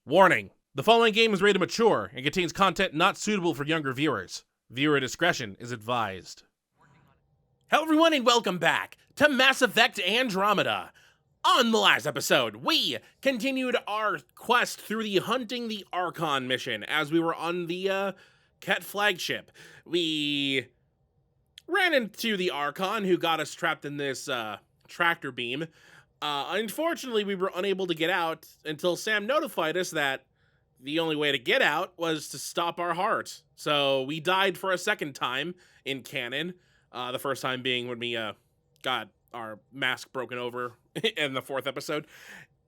Warning: the following game is rated mature and contains content not suitable for younger viewers. Viewer discretion is advised. Hello everyone and welcome back to Mass Effect Andromeda. On the last episode, we continued our quest through the Hunting the Archon mission as we were on the Ket flagship. We ran into the Archon who got us trapped in this tractor beam. Unfortunately, we were unable to get out until Sam notified us that the only way to get out was to stop our heart. So we died for a second time in canon. The first time being when we got our mask broken over in the 4th episode.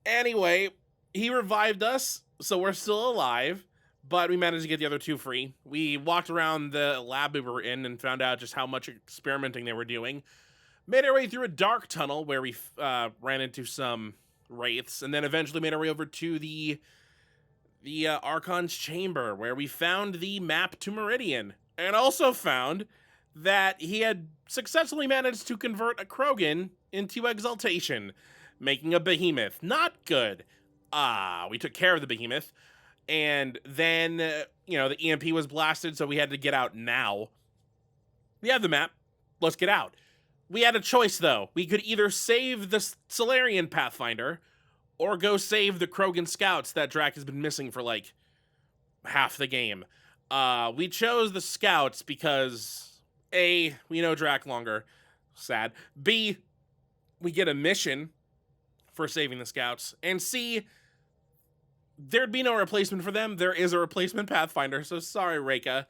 Anyway, he revived us, so we're still alive, but we managed to get the other two free. We walked around the lab we were in and found out just how much experimenting they were doing. Made our way through a dark tunnel where we ran into some wraiths, and then eventually made our way over to the Archon's chamber, where we found the map to Meridian, and also found that he had successfully managed to convert a Krogan into exaltation, making a behemoth. Not good. We took care of the behemoth, and then, the EMP was blasted, so we had to get out now. We have the map. Let's get out. We had a choice, though. We could either save the Solarian Pathfinder or go save the Krogan scouts that Drac has been missing for, like, half the game. We chose the scouts because, A, we know Drac longer. Sad. B, we get a mission for saving the scouts. And C, there'd be no replacement for them. There is a replacement Pathfinder, so sorry, Reka.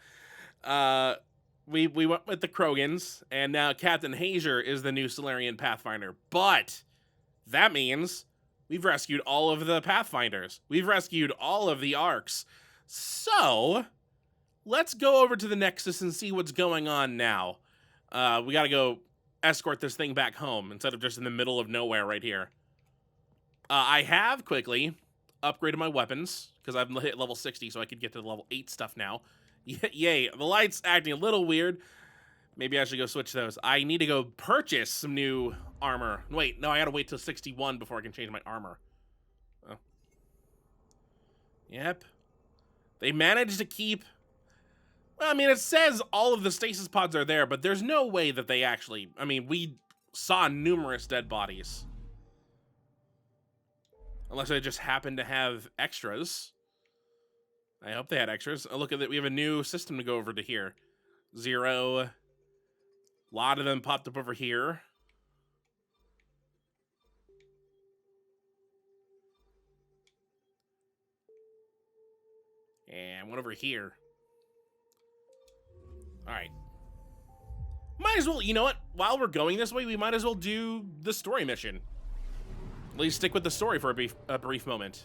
We went with the Krogans, and now Captain Hazier is the new Solarian Pathfinder. But that means we've rescued all of the Pathfinders. We've rescued all of the Arks. So, let's go over to the Nexus and see what's going on now. We gotta go escort this thing back home instead of just in the middle of nowhere right here. I have quickly upgraded my weapons because I've hit level 60, so I could get to the level 8 stuff now. Yay, the light's acting a little weird. Maybe I should go switch those. I need to go purchase some new armor. Wait, no, I gotta wait till 61 before I can change my armor. Oh. Yep. They managed to keep... Well, I mean, it says all of the stasis pods are there, but there's no way that they actually... I mean, we saw numerous dead bodies. Unless they just happened to have extras. I hope they had extras. Oh, look at that. We have a new system to go over to here. 0. A lot of them popped up over here. And one over here. All right. Might as well, you know what? While we're going this way, we might as well do the story mission. At least stick with the story for a brief moment.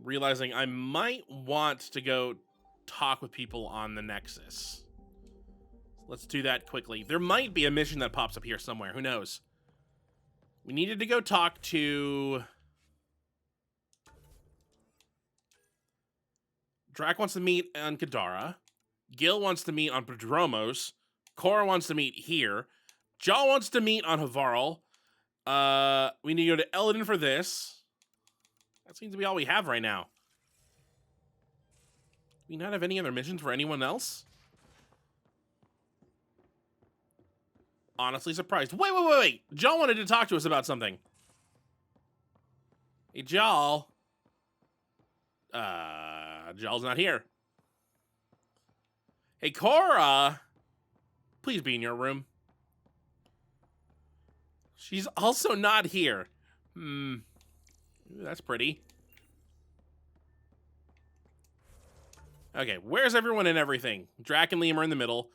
Realizing I might want to go talk with people on the Nexus. Let's do that quickly. There might be a mission that pops up here somewhere. Who knows? We needed to go talk to... Drac wants to meet on Kadara. Gil wants to meet on Prodromos. Cora wants to meet here. Jaw wants to meet on Havarl. We need to go to Eladin for this. That seems to be all we have right now. Do we not have any other missions for anyone else? Honestly surprised. Wait. Jaw wanted to talk to us about something. Hey, Jaw. Jaw's not here. Hey, Cora. Please be in your room. She's also not here. Ooh, that's pretty. Okay, where's everyone and everything? Drac and Liam are in the middle.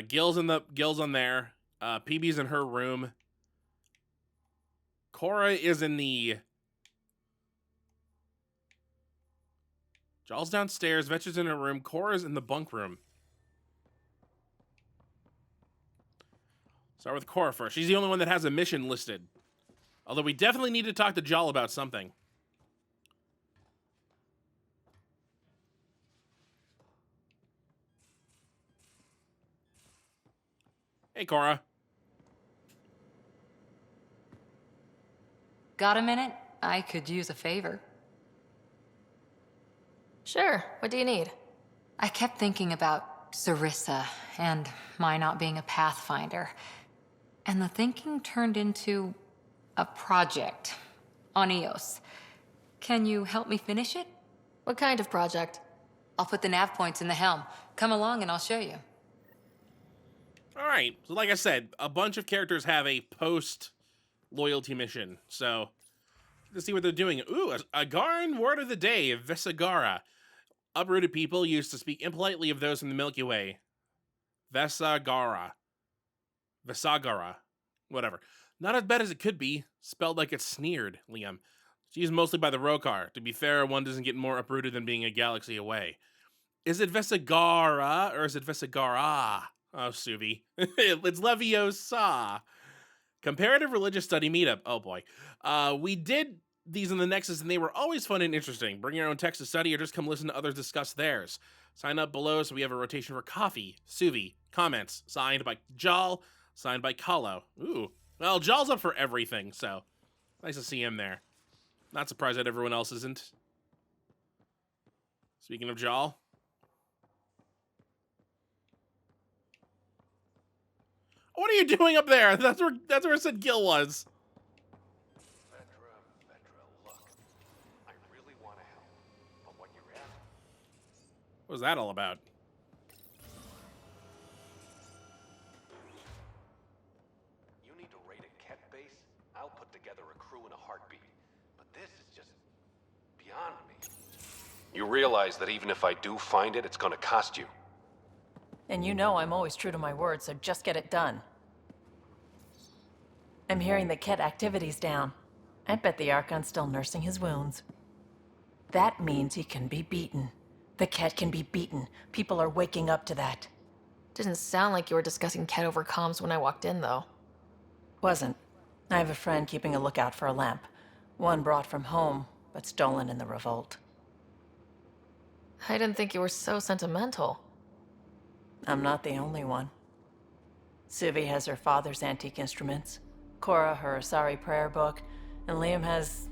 Gil's on there. PB's in her room. Cora is in the... Jaw's downstairs. Vetch's in her room. Cora's in the bunk room. Start with Cora first. She's the only one that has a mission listed. Although we definitely need to talk to Jal about something. Hey, Cora. Got a minute? I could use a favor. Sure, what do you need? I kept thinking about Sarissa and my not being a Pathfinder. And the thinking turned into a project on Eos. Can you help me finish it? What kind of project? I'll put the nav points in the helm. Come along and I'll show you. All right. So like I said, a bunch of characters have a post-loyalty mission. So let's see what they're doing. Ooh, a Garn word of the day, Vesagara. Uprooted people used to speak impolitely of those in the Milky Way. Vesagara. Whatever. Not as bad as it could be. Spelled like it's sneered, Liam. It's used mostly by the Rokar. To be fair, one doesn't get more uprooted than being a galaxy away. Is it Vesagara or is it Vesagara? Oh, Suvi. It's Leviosa. Comparative religious study meetup. Oh boy. We did these in the Nexus and they were always fun and interesting. Bring your own text to study or just come listen to others discuss theirs. Sign up below so we have a rotation for coffee, Suvi, comments, signed by Jal, signed by Kahlo. Ooh. Well, Jal's up for everything, so nice to see him there. Not surprised that everyone else isn't. Speaking of Jal. What are you doing up there? That's where it said Gil was. Vetra, look. I really want to help, but what you're asking... What was that all about? You need to raid a Ket base? I'll put together a crew in a heartbeat. But this is just beyond me. You realize that even if I do find it, it's gonna cost you. And you know I'm always true to my word, so just get it done. I'm hearing the Ket activity's down. I bet the Archon's still nursing his wounds. That means he can be beaten. The Ket can be beaten. People are waking up to that. Didn't sound like you were discussing Ket over comms when I walked in, though. Wasn't. I have a friend keeping a lookout for a lamp. One brought from home, but stolen in the revolt. I didn't think you were so sentimental. I'm not the only one. Suvi has her father's antique instruments, Cora her Asari prayer book, and Liam has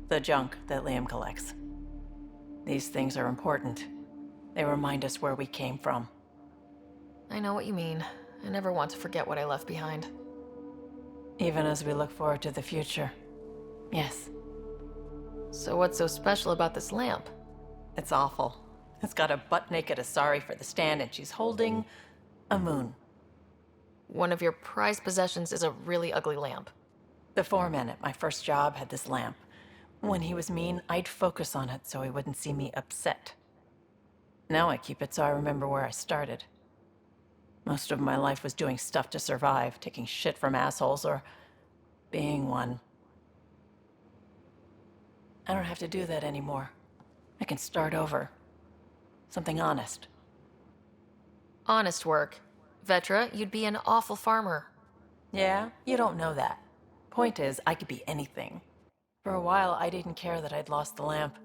the junk that Liam collects. These things are important. They remind us where we came from. I know what you mean. I never want to forget what I left behind. Even as we look forward to the future. Yes. So what's so special about this lamp? It's awful. It's got a butt-naked Asari for the stand, and she's holding a moon. One of your prized possessions is a really ugly lamp. The foreman at my first job had this lamp. When he was mean, I'd focus on it so he wouldn't see me upset. Now I keep it so I remember where I started. Most of my life was doing stuff to survive, taking shit from assholes, or being one. I don't have to do that anymore. I can start over. Something honest. Honest work. Vetra, you'd be an awful farmer. Yeah? You don't know that. Point is, I could be anything. For a while, I didn't care that I'd lost the lamp.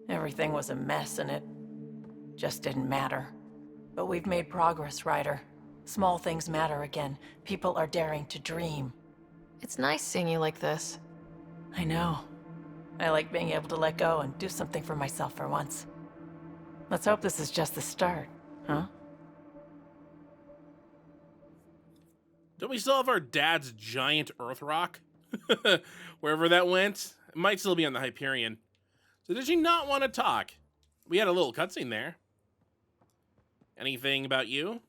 Everything was a mess, and it just didn't matter. But we've made progress, Ryder. Small things matter again. People are daring to dream. It's nice seeing you like this. I know. I like being able to let go and do something for myself for once. Let's hope this is just the start, huh? Don't we still have our dad's giant Earth rock? Wherever that went, it might still be on the Hyperion. So did she not want to talk? We had a little cutscene there. Anything about you?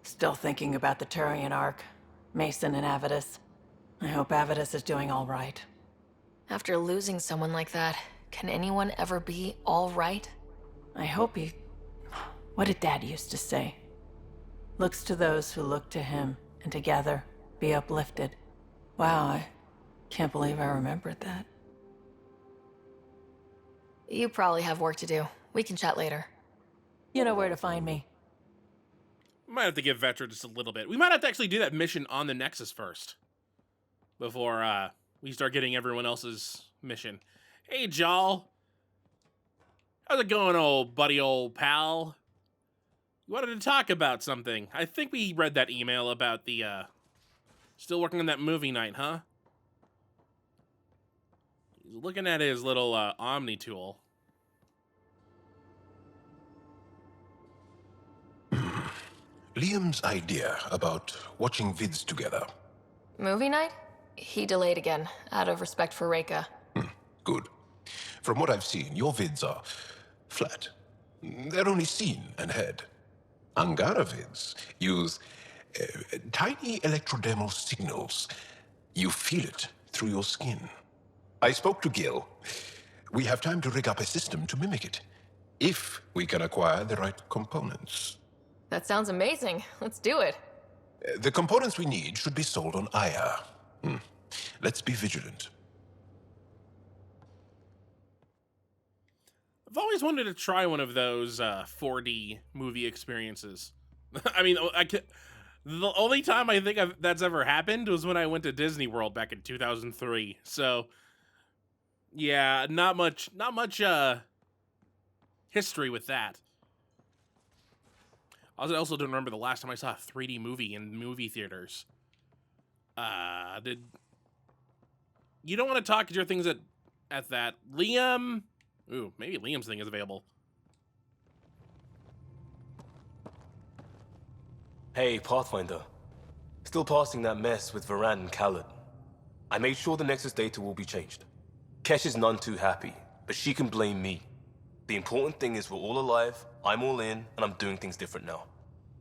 Still thinking about the Turian Ark, Mason and Avidus. I hope Avidus is doing all right. After losing someone like that, can anyone ever be all right? I hope he... What did Dad used to say? Looks to those who look to him, and together be uplifted. Wow, I can't believe I remembered that. You probably have work to do. We can chat later. You know where to find me. We might have to give Vetra just a little bit. We might have to actually do that mission on the Nexus first. Before we start getting everyone else's mission. Hey, Jal. How's it going, old buddy, old pal? You wanted to talk about something. I think we read that email about the, still working on that movie night, huh? He's looking at his little, Omni tool. Liam's idea about watching vids together. Movie night? He delayed again, out of respect for Reika. Good. From what I've seen, your vids are flat. They're only seen and heard. Angara vids use tiny electrodermal signals. You feel it through your skin. I spoke to Gil. We have time to rig up a system to mimic it, if we can acquire the right components. That sounds amazing. Let's do it. The components we need should be sold on Aya. Let's be vigilant. I've always wanted to try one of those 4D movie experiences. I mean, the only time I think that's ever happened was when I went to Disney World back in 2003. So, yeah, not much history with that. I also don't remember the last time I saw a 3D movie in movie theaters. You don't want to talk your things at that. Liam... Ooh, maybe Liam's thing is available. Hey, Pathfinder. Still passing that mess with Varan and Khaled. I made sure the Nexus data will be changed. Kesh is none too happy, but she can blame me. The important thing is we're all alive, I'm all in, and I'm doing things different now.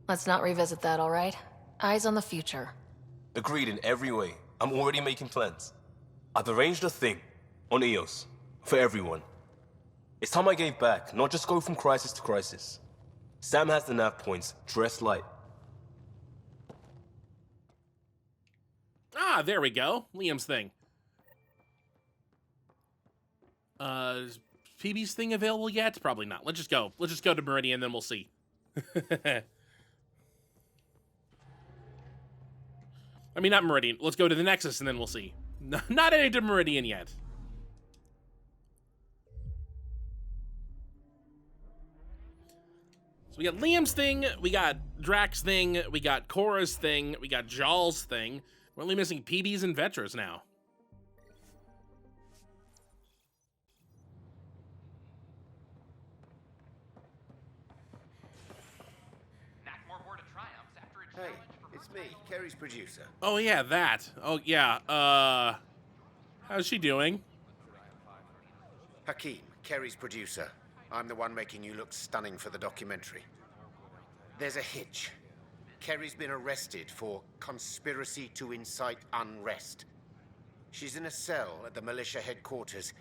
Let's not revisit that, all right? Eyes on the future. Agreed in every way. I'm already making plans. I've arranged a thing on EOS for everyone. It's time I gave back, not just go from crisis to crisis. Sam has the nav points, dress light. Ah, there we go. Liam's thing. Is Phoebe's thing available yet? Probably not. Let's just go. Let's just go to Meridian, then we'll see. I mean, not Meridian. Let's go to the Nexus, and then we'll see. Not any to Meridian yet. So we got Liam's thing, we got Drax's thing, we got Korra's thing, we got Jal's thing. We're only missing PBs and Vetras now. Hey, it's me, Kerry's producer. Oh yeah, that. Oh yeah, how's she doing? Hakeem, Kerry's producer. I'm the one making you look stunning for the documentary. There's a hitch. Kerry's been arrested for conspiracy to incite unrest. She's in a cell at the militia headquarters.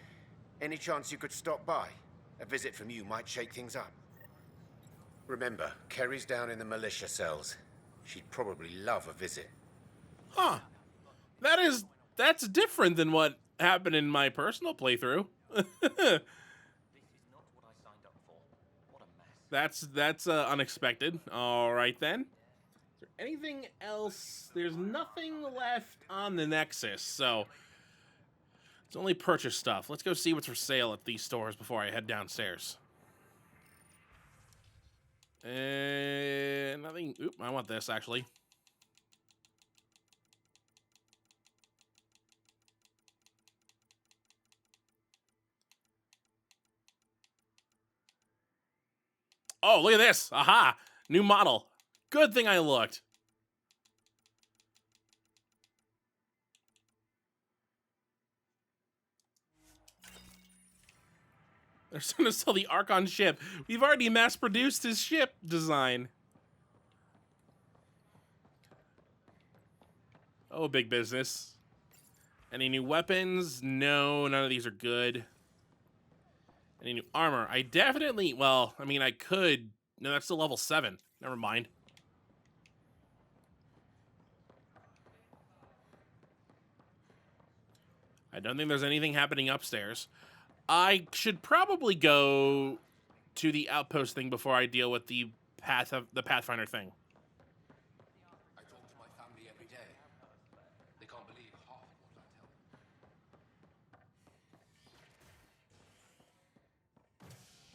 Any chance you could stop by? A visit from you might shake things up. Remember, Kerry's down in the militia cells. She'd probably love a visit. Huh. That's different than what happened in my personal playthrough. That's unexpected. All right then. Is there anything else? There's nothing left on the Nexus, so it's only purchase stuff. Let's go see what's for sale at these stores before I head downstairs. Nothing. Oop, I want this actually. Oh, look at this. Aha. New model. Good thing I looked. They're starting to sell the Ark on ship. We've already mass-produced his ship design. Oh, big business. Any new weapons? No, none of these are good. Any new armor? I definitely... Well, I mean, I could... No, that's still level 7. Never mind. I don't think there's anything happening upstairs. I should probably go to the outpost thing before I deal with the Pathfinder thing. I talk to my family every day. They can't believe half of what I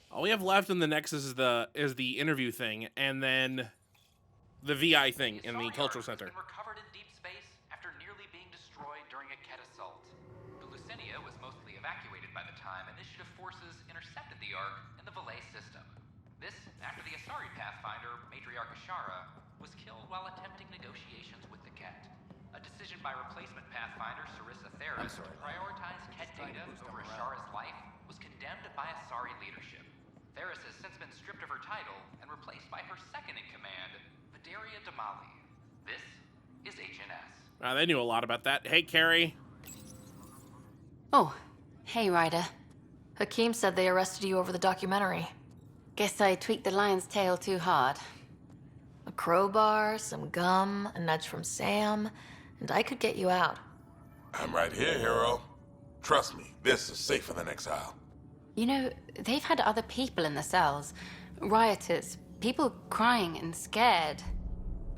tell them. All we have left in the Nexus is the interview thing, and then the VI thing in the cultural center. Been recovered in deep space after nearly being destroyed during a Ket assault. The Lucinia was mostly evacuated by the time Initiative forces intercepted the Ark in the Valet system. This after the Asari Pathfinder, Matriarch Ashara, was killed while attempting negotiations with the Ket. A decision by replacement Pathfinder Sarissa Theris to prioritize Ket data over Ashara's life was condemned by Asari leadership. Theris has since been stripped of her title and replaced by her second-in-command, Vidaria Damali. This is HNS. They knew a lot about that. Hey, Carrie. Oh, hey, Ryder. Hakeem said they arrested you over the documentary. Guess I tweaked the lion's tail too hard. A crowbar, some gum, a nudge from Sam, and I could get you out. I'm right here, hero. Trust me, this is safer than exile. You know, they've had other people in the cells. Rioters, people crying and scared.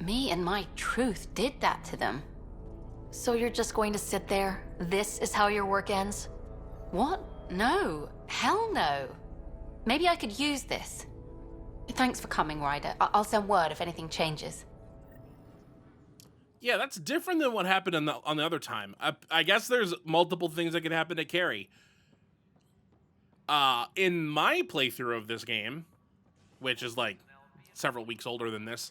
Me and my truth did that to them. So you're just going to sit there? This is how your work ends? What? No. Hell no. Maybe I could use this. Thanks for coming, Ryder. I'll send word if anything changes. Yeah, that's different than what happened on the other time. I guess there's multiple things that could happen to Carrie. In my playthrough of this game, which is like several weeks older than this,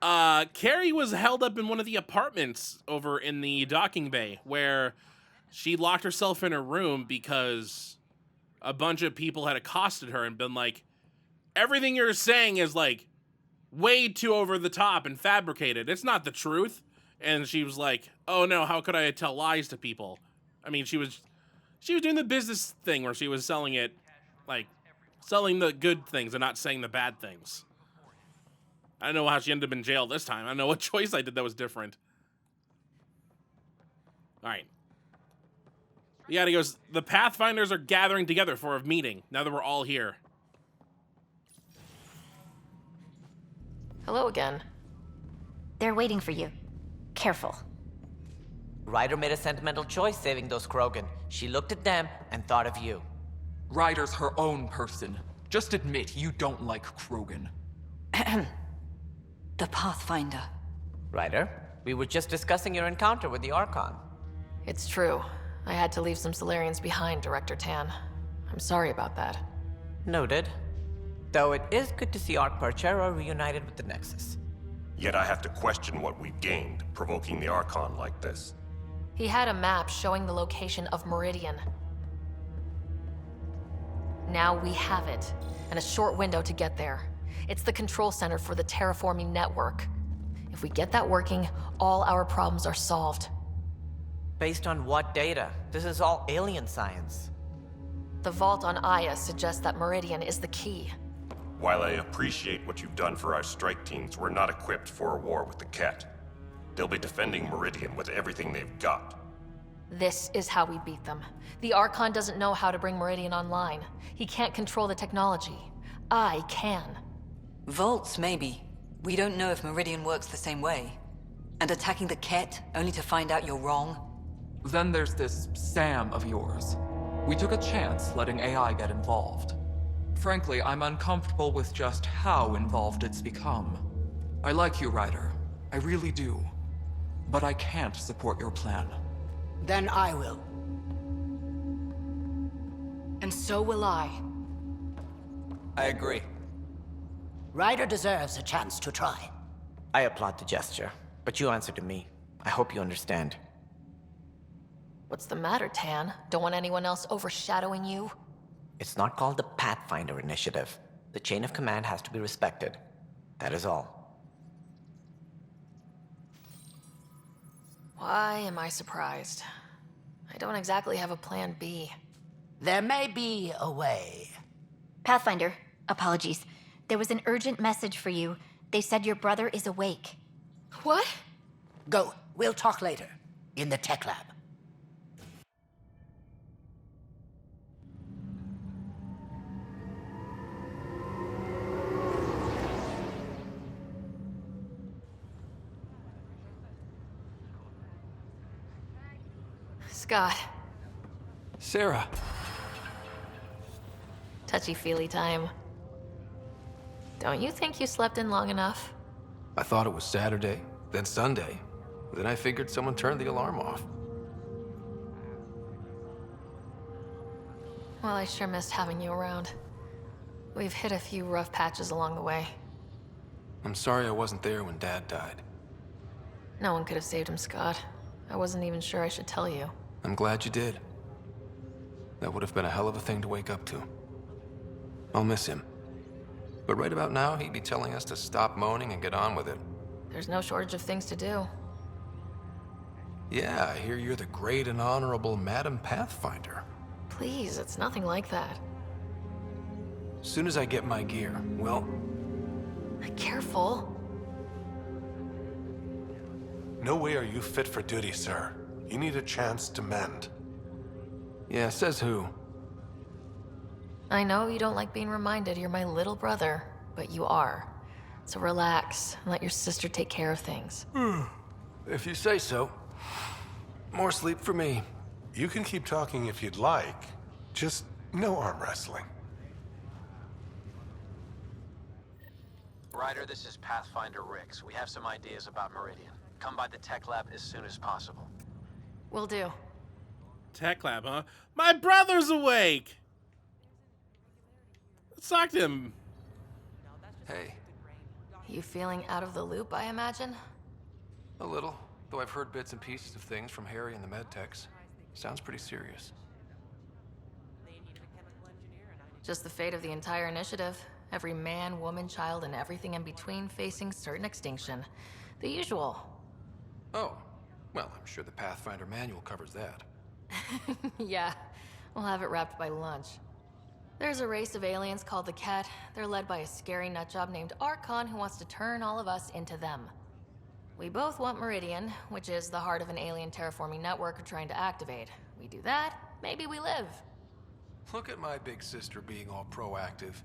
Carrie was held up in one of the apartments over in the docking bay where she locked herself in her room because a bunch of people had accosted her and been like, everything you're saying is like way too over the top and fabricated. It's not the truth. And she was like, oh no, how could I tell lies to people? I mean, she was doing the business thing where she was selling it, like, selling the good things and not saying the bad things. I don't know how she ended up in jail this time. I don't know what choice I did that was different. All right. Yeah, he goes, the Pathfinders are gathering together for a meeting, now that we're all here. Hello again. They're waiting for you. Careful. Ryder made a sentimental choice saving those Krogan. She looked at them and thought of you. Ryder's her own person. Just admit you don't like Krogan. The Pathfinder. Ryder, we were just discussing your encounter with the Archon. It's true. I had to leave some Solarians behind, Director Tan. I'm sorry about that. Noted. Though it is good to see Ark Hyperion reunited with the Nexus. Yet I have to question what we've gained, provoking the Archon like this. He had a map showing the location of Meridian. Now we have it, and a short window to get there. It's the control center for the terraforming network. If we get that working, all our problems are solved. Based on what data? This is all alien science. The vault on Aya suggests that Meridian is the key. While I appreciate what you've done for our strike teams, we're not equipped for a war with the Ket. They'll be defending Meridian with everything they've got. This is how we beat them. The Archon doesn't know how to bring Meridian online. He can't control the technology. I can. Vaults, maybe. We don't know if Meridian works the same way. And attacking the Ket, only to find out you're wrong? Then there's this Sam of yours. We took a chance letting AI get involved. Frankly, I'm uncomfortable with just how involved it's become. I like you, Ryder. I really do. But I can't support your plan. Then I will. And so will I. I agree. Ryder deserves a chance to try. I applaud the gesture, but you answer to me. I hope you understand. What's the matter, Tan? Don't want anyone else overshadowing you? It's not called the Pathfinder Initiative. The chain of command has to be respected. That is all. Why am I surprised? I don't exactly have a plan B. There may be a way. Pathfinder, apologies. There was an urgent message for you. They said your brother is awake. What? Go. We'll talk later. In the tech lab. Scott. Sarah. Touchy-feely time. Don't you think you slept in long enough? I thought it was Saturday, then Sunday. Then I figured someone turned the alarm off. Well, I sure missed having you around. We've hit a few rough patches along the way. I'm sorry I wasn't there when Dad died. No one could have saved him, Scott. I wasn't even sure I should tell you. I'm glad you did. That would have been a hell of a thing to wake up to. I'll miss him. But right about now, he'd be telling us to stop moaning and get on with it. There's no shortage of things to do. Yeah, I hear you're the great and honorable Madam Pathfinder. Please, it's nothing like that. As soon as I get my gear, well... Careful. No way are you fit for duty, sir. You need a chance to mend. Yeah, says who? I know you don't like being reminded you're my little brother, but you are. So relax and let your sister take care of things. If you say so. More sleep for me. You can keep talking if you'd like. Just no arm wrestling. Ryder, this is Pathfinder Rix. We have some ideas about Meridian. Come by the tech lab as soon as possible. Will do. Tech lab, huh? My brother's awake! Let's talk to him. Hey. You feeling out of the loop, I imagine? A little. Though I've heard bits and pieces of things from Harry and the medtechs. Sounds pretty serious. Just the fate of the entire initiative. Every man, woman, child, and everything in between facing certain extinction. The usual. Oh. Well, I'm sure the Pathfinder manual covers that. Yeah, we'll have it wrapped by lunch. There's a race of aliens called the Ket. They're led by a scary nutjob named Archon who wants to turn all of us into them. We both want Meridian, which is the heart of an alien terraforming network we're trying to activate. We do that, maybe we live. Look at my big sister being all proactive.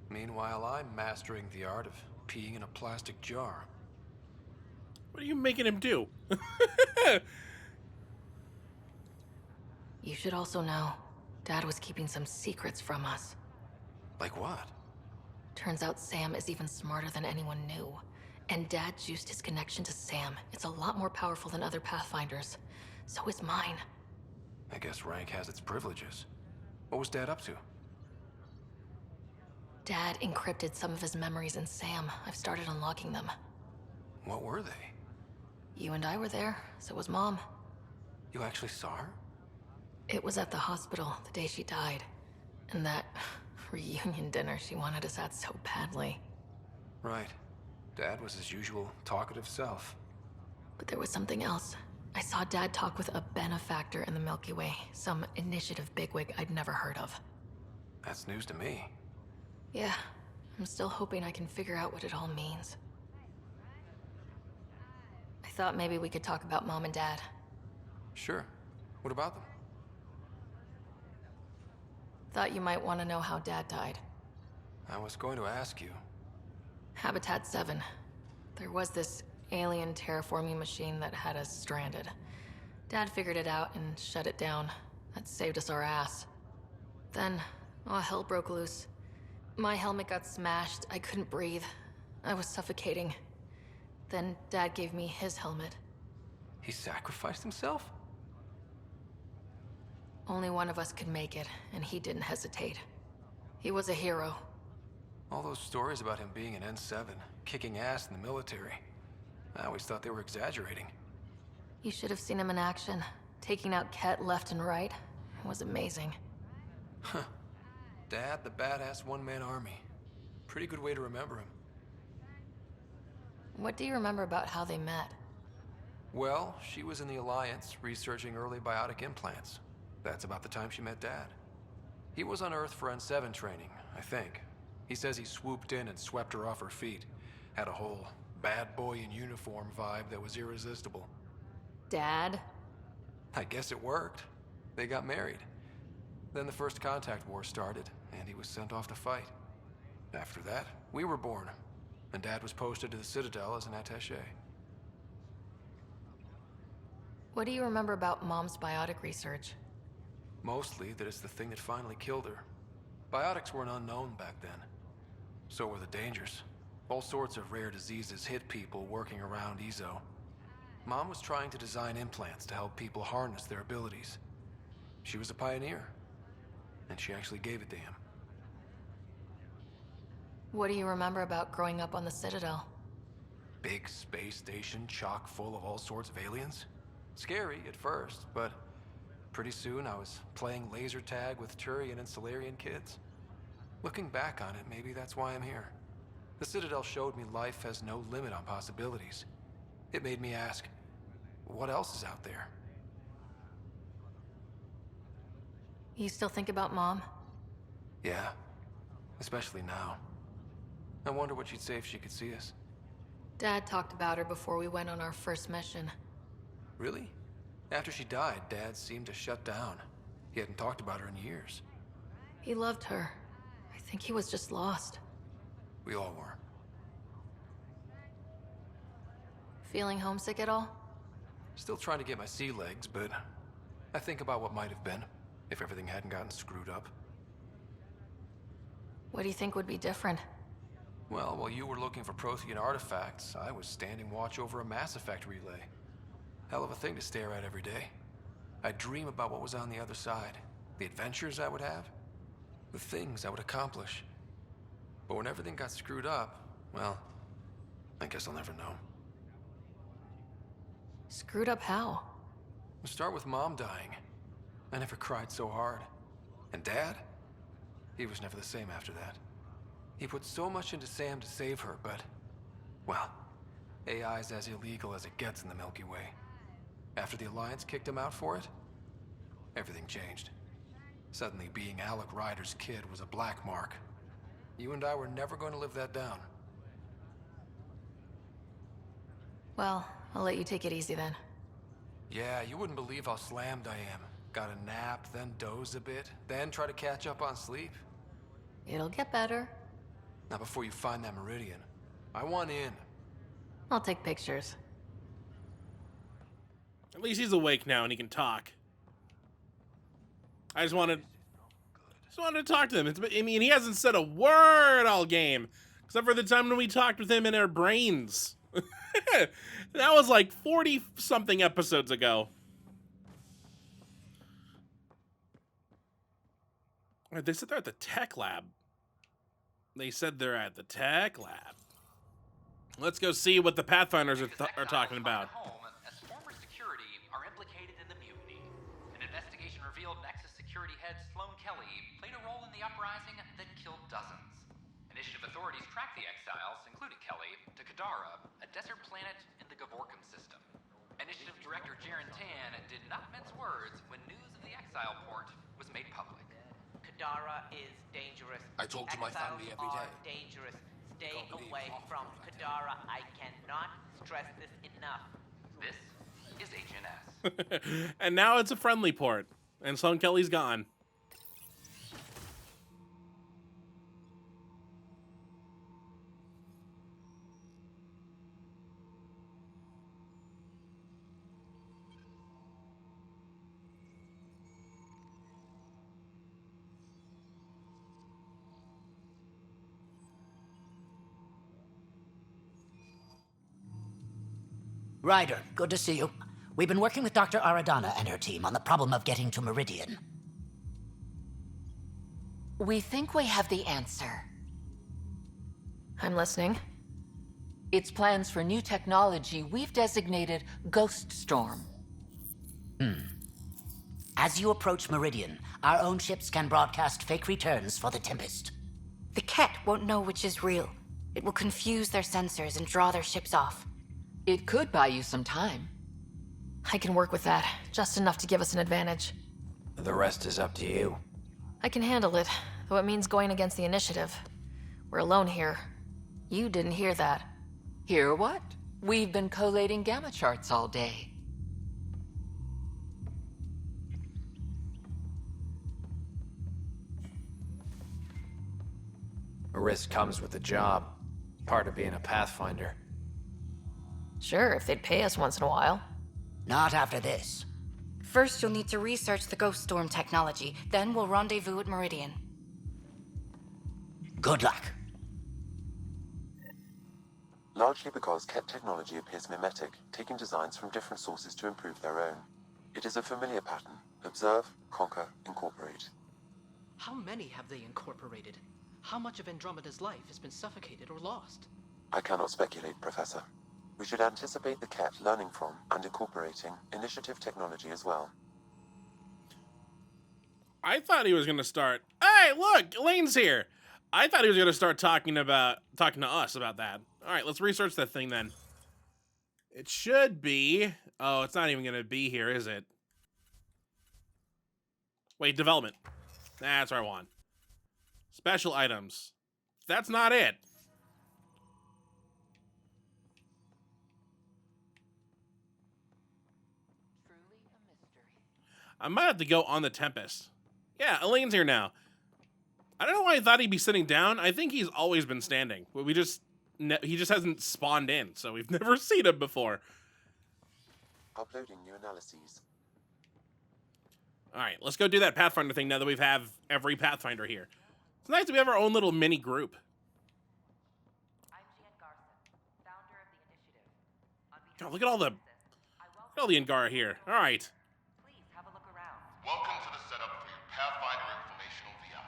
Meanwhile, I'm mastering the art of peeing in a plastic jar. What are you making him do? You should also know, Dad was keeping some secrets from us. Like what? Turns out Sam is even smarter than anyone knew. And Dad juiced his connection to Sam. It's a lot more powerful than other Pathfinders. So is mine. I guess rank has its privileges. What was Dad up to? Dad encrypted some of his memories in Sam. I've started unlocking them. What were they? You and I were there, so was Mom. You actually saw her? It was at the hospital the day she died. And that reunion dinner she wanted us at so badly. Right. Dad was his usual talkative self. But there was something else. I saw Dad talk with a benefactor in the Milky Way, some initiative bigwig I'd never heard of. That's news to me. Yeah, I'm still hoping I can figure out what it all means. I thought maybe we could talk about Mom and Dad. Sure. What about them? Thought you might want to know how Dad died. I was going to ask you. Habitat 7. There was this alien terraforming machine that had us stranded. Dad figured it out and shut it down. That saved us our ass. Then, hell broke loose. My helmet got smashed. I couldn't breathe. I was suffocating. Then Dad gave me his helmet. He sacrificed himself? Only one of us could make it, and he didn't hesitate. He was a hero. All those stories about him being an N7, kicking ass in the military. I always thought they were exaggerating. You should have seen him in action, taking out Ket left and right. It was amazing. Huh. Dad, the badass one-man army. Pretty good way to remember him. What do you remember about how they met? Well, she was in the Alliance, researching early biotic implants. That's about the time she met Dad. He was on Earth for N7 training, I think. He says he swooped in and swept her off her feet. Had a whole bad boy in uniform vibe that was irresistible. Dad? I guess it worked. They got married. Then the first contact war started, and he was sent off to fight. After that, we were born, and Dad was posted to the Citadel as an attaché. What do you remember about Mom's biotic research? Mostly that it's the thing that finally killed her. Biotics weren't unknown back then. So were the dangers. All sorts of rare diseases hit people working around EZO. Mom was trying to design implants to help people harness their abilities. She was a pioneer, and she actually gave it to him. What do you remember about growing up on the Citadel? Big space station chock full of all sorts of aliens? Scary at first, but pretty soon I was playing laser tag with Turian and Solarian kids. Looking back on it, maybe that's why I'm here. The Citadel showed me life has no limit on possibilities. It made me ask, what else is out there? You still think about Mom? Yeah, especially now. I wonder what she'd say if she could see us. Dad talked about her before we went on our first mission. Really? After she died, Dad seemed to shut down. He hadn't talked about her in years. He loved her. I think he was just lost. We all were. Feeling homesick at all? Still trying to get my sea legs, but I think about what might have been if everything hadn't gotten screwed up. What do you think would be different? Well, while you were looking for Prothean artifacts, I was standing watch over a Mass Effect relay. Hell of a thing to stare at every day. I'd dream about what was on the other side, the adventures I would have, the things I would accomplish. But when everything got screwed up, well, I guess I'll never know. Screwed up how? We'll start with Mom dying. I never cried so hard. And Dad? He was never the same after that. He put so much into Sam to save her, but, well, AI's as illegal as it gets in the Milky Way. After the Alliance kicked him out for it, everything changed. Suddenly, being Alec Ryder's kid was a black mark. You and I were never going to live that down. Well, I'll let you take it easy then. Yeah, you wouldn't believe how slammed I am. Got a nap, then doze a bit, then try to catch up on sleep. It'll get better. Now before you find that Meridian, I want in. I'll take pictures. At least he's awake now and he can talk. I just wanted to talk to him. I mean, he hasn't said a word all game, except for the time when we talked with him in our brains. That was like 40-something episodes ago. They said they're at the tech lab. Let's go see what the Pathfinders are talking about. As former security are implicated in the mutiny. An investigation revealed Nexus security head Sloan Kelly played a role in the uprising that killed dozens. Initiative authorities tracked the exiles, including Kelly, to Kadara, a desert planet in the Gavorkum system. Initiative Director Jaren Tan did not mince words when news of the exile port was made public. Kadara is dangerous. I talk to my family every day. Exiles are dangerous. Stay away from Kadara. I cannot stress this enough. This is HNS. And now it's a friendly port, and Sloan Kelly's gone. Ryder, good to see you. We've been working with Dr. Aradana and her team on the problem of getting to Meridian. We think we have the answer. I'm listening. It's plans for new technology we've designated Ghost Storm. As you approach Meridian, our own ships can broadcast fake returns for the Tempest. The Ket won't know which is real. It will confuse their sensors and draw their ships off. It could buy you some time. I can work with that, just enough to give us an advantage. The rest is up to you. I can handle it, though it means going against the Initiative. We're alone here. You didn't hear that. Hear what? We've been collating gamma charts all day. A risk comes with the job. Part of being a Pathfinder. Sure, if they'd pay us once in a while. Not after this. First, you'll need to research the Ghost Storm technology, then we'll rendezvous at Meridian. Good luck. Largely because Ket technology appears mimetic, taking designs from different sources to improve their own. It is a familiar pattern. Observe, conquer, incorporate. How many have they incorporated? How much of Andromeda's life has been suffocated or lost? I cannot speculate, Professor. We should anticipate the Ket learning from and incorporating Initiative technology as well. I thought he was going to start... Hey, look! Elaine's here! I thought he was going to start talking to us about that. All right, let's research that thing then. It should be... Oh, it's not even going to be here, is it? Wait, development. That's what I want. Special items. That's not it. I might have to go on the Tempest. Yeah, Elaine's here now. I don't know why I thought he'd be sitting down. I think he's always been standing. But he just hasn't spawned in, so we've never seen him before. Uploading new analyses. All right, let's go do that Pathfinder thing now that we have every Pathfinder here. It's nice that we have our own little mini group. God, look at all the Angara here. All right. Welcome to the setup for your Pathfinder Informational VI.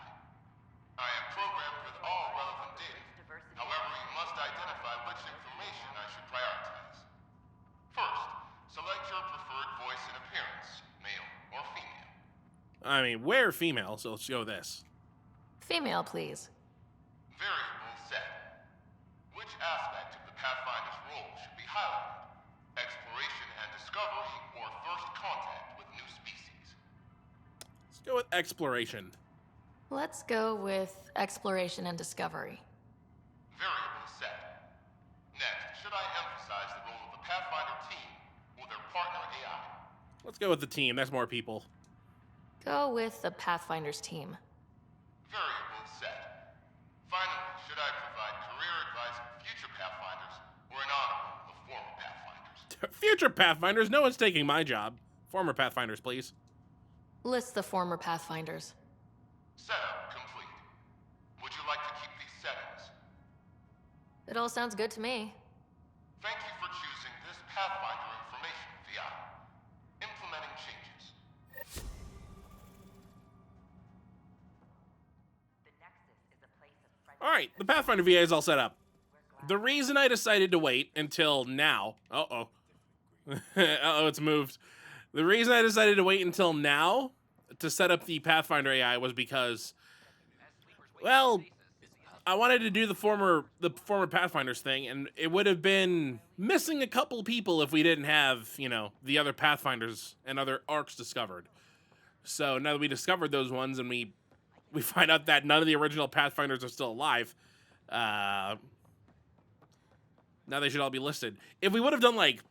I am programmed with all relevant data. However, you must identify which information I should prioritize. First, select your preferred voice and appearance, male or female. I mean, we're female, so let's go with this. Female, please. Variable set. Which aspect of the Pathfinder's role should be highlighted? Exploration and discovery, or first contact with new species? Let's go with exploration. Let's go with exploration and discovery. Variable set. Next, should I emphasize the role of the Pathfinder team or their partner AI? Let's go with the team. That's more people. Go with the Pathfinders team. Variable set. Finally, should I provide career advice for future Pathfinders or an honorable of former Pathfinders? Future Pathfinders? No one's taking my job. Former Pathfinders, please. List the former Pathfinders. Setup complete. Would you like to keep these settings? It all sounds good to me. Thank you for choosing this Pathfinder Information VI. Implementing changes. All right, the Pathfinder VA is all set up. The reason I decided to wait until now... Uh-oh. Uh-oh, it's moved. The reason I decided to wait until now to set up the Pathfinder AI was because, well, I wanted to do the former Pathfinders thing, and it would have been missing a couple people if we didn't have, you know, the other Pathfinders and other arcs discovered. So now that we discovered those ones and we find out that none of the original Pathfinders are still alive, now they should all be listed. If we would have done like...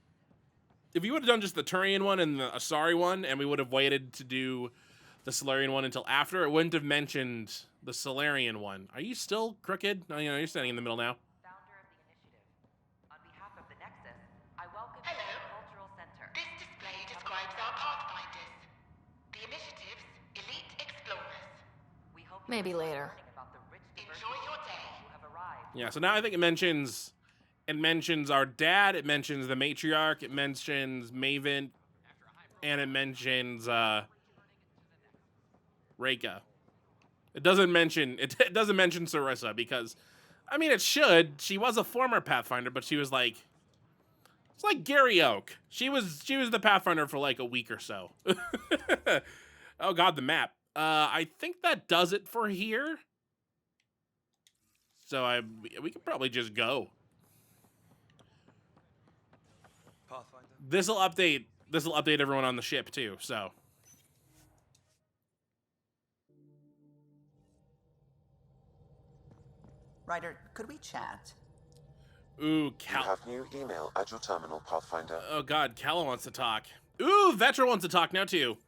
If you would have done just the Turian one and the Asari one, and we would have waited to do the Solarian one until after, it wouldn't have mentioned the Solarian one. Are you still crooked? No, you're standing in the middle now. Hello. This display describes our Pathfinders. The Initiative's elite explorers. Maybe later. Enjoy your day. Yeah, so now I think it mentions our dad, it mentions the matriarch, it mentions Maven, and it mentions Reika. It doesn't mention Sarissa because, I mean, it should. She was a former Pathfinder, but she was like, it's like Gary Oak. She was the Pathfinder for like a week or so. Oh God, the map. I think that does it for here. So we could probably just go. This will update everyone on the ship too, so. Ryder, could we chat? Ooh, You have new email at your terminal, Pathfinder. Oh God, Callo wants to talk. Ooh, Vetra wants to talk now too.